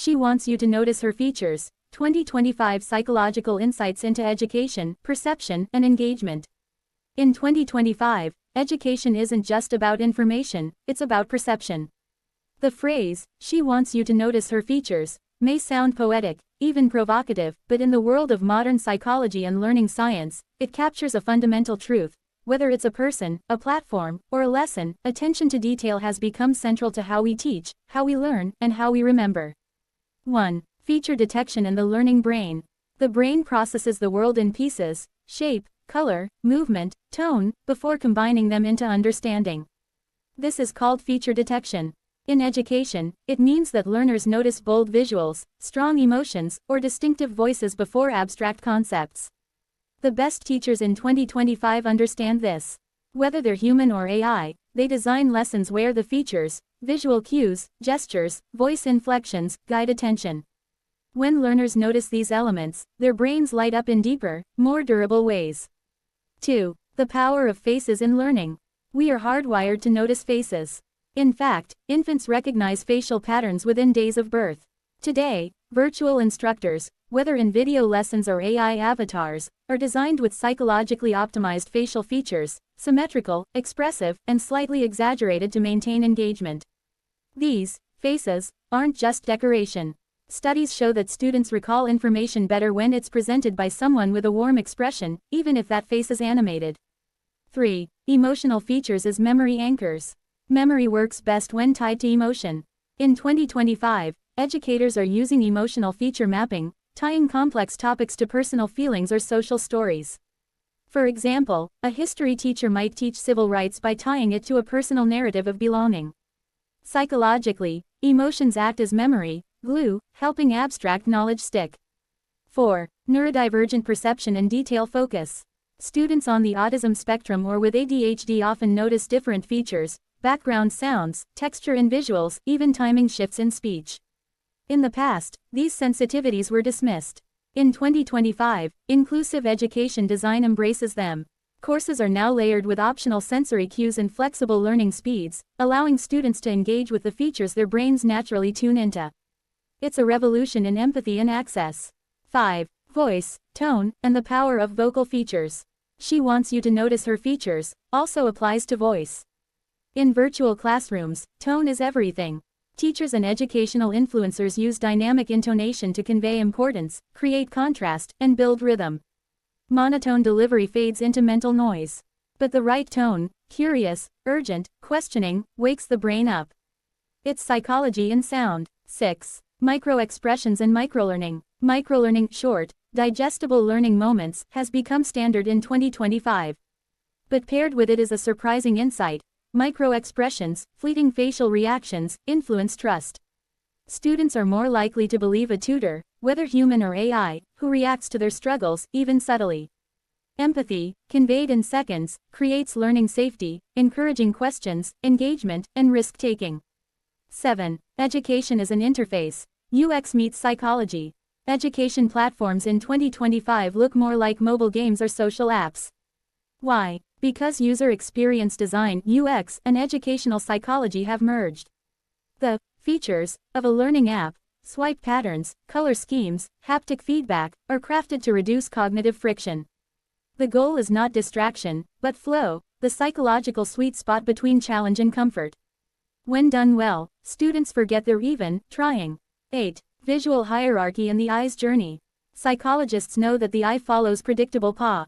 She wants you to notice her features. 2025 Psychological Insights into Education, Perception, and Engagement. In 2025, education isn't just about information, it's about perception. The phrase, "she wants you to notice her features," may sound poetic, even provocative, but in the world of modern psychology and learning science, it captures a fundamental truth. Whether it's a person, a platform, or a lesson, attention to detail has become central to how we teach, how we learn, and how we remember. 1. Feature detection and the learning brain. The brain processes the world in pieces, shape, color, movement, tone, before combining them into understanding. This is called feature detection. In education, it means that learners notice bold visuals, strong emotions, or distinctive voices before abstract concepts. The best teachers in 2025 understand this. Whether they're human or AI, they design lessons where the features, visual cues, gestures, voice inflections, guide attention. When learners notice these elements, their brains light up in deeper, more durable ways. 2. The power of faces in learning. We are hardwired to notice faces. In fact, infants recognize facial patterns within days of birth. Today, virtual instructors, whether in video lessons or AI avatars, are designed with psychologically optimized facial features, symmetrical, expressive, and slightly exaggerated to maintain engagement. These faces aren't just decoration. Studies show that students recall information better when it's presented by someone with a warm expression, even if that face is animated. 3. Emotional features as memory anchors. Memory works best when tied to emotion. In 2025, educators are using emotional feature mapping, tying complex topics to personal feelings or social stories. For example, a history teacher might teach civil rights by tying it to a personal narrative of belonging. Psychologically, emotions act as memory glue, helping abstract knowledge stick. 4. Neurodivergent perception and detail focus. Students on the autism spectrum or with ADHD often notice different features, background sounds, texture in visuals, even timing shifts in speech. In the past, these sensitivities were dismissed. In 2025, inclusive education design embraces them. Courses are now layered with optional sensory cues and flexible learning speeds, allowing students to engage with the features their brains naturally tune into. It's a revolution in empathy and access. 5. Voice, tone, and the power of vocal features. She wants you to notice her features, also applies to voice. In virtual classrooms, tone is everything. Teachers and educational influencers use dynamic intonation to convey importance, create contrast, and build rhythm. Monotone delivery fades into mental noise. But the right tone, curious, urgent, questioning, wakes the brain up. It's psychology in sound. 6. Micro-expressions and microlearning. Microlearning, short, digestible learning moments, has become standard in 2025. But paired with it is a surprising insight. Micro-expressions, fleeting facial reactions, influence trust. Students are more likely to believe a tutor, whether human or AI, who reacts to their struggles, even subtly. Empathy, conveyed in seconds, creates learning safety, encouraging questions, engagement, and risk-taking. 7. Education as an interface. UX meets psychology. Education platforms in 2025 look more like mobile games or social apps. Why? Because user experience design (UX) and educational psychology have merged. The features of a learning app, swipe patterns, color schemes, haptic feedback, are crafted to reduce cognitive friction. The goal is not distraction, but flow, the psychological sweet spot between challenge and comfort. When done well, students forget they're even trying. 8. Visual hierarchy and the eye's journey. Psychologists know that the eye follows predictable path.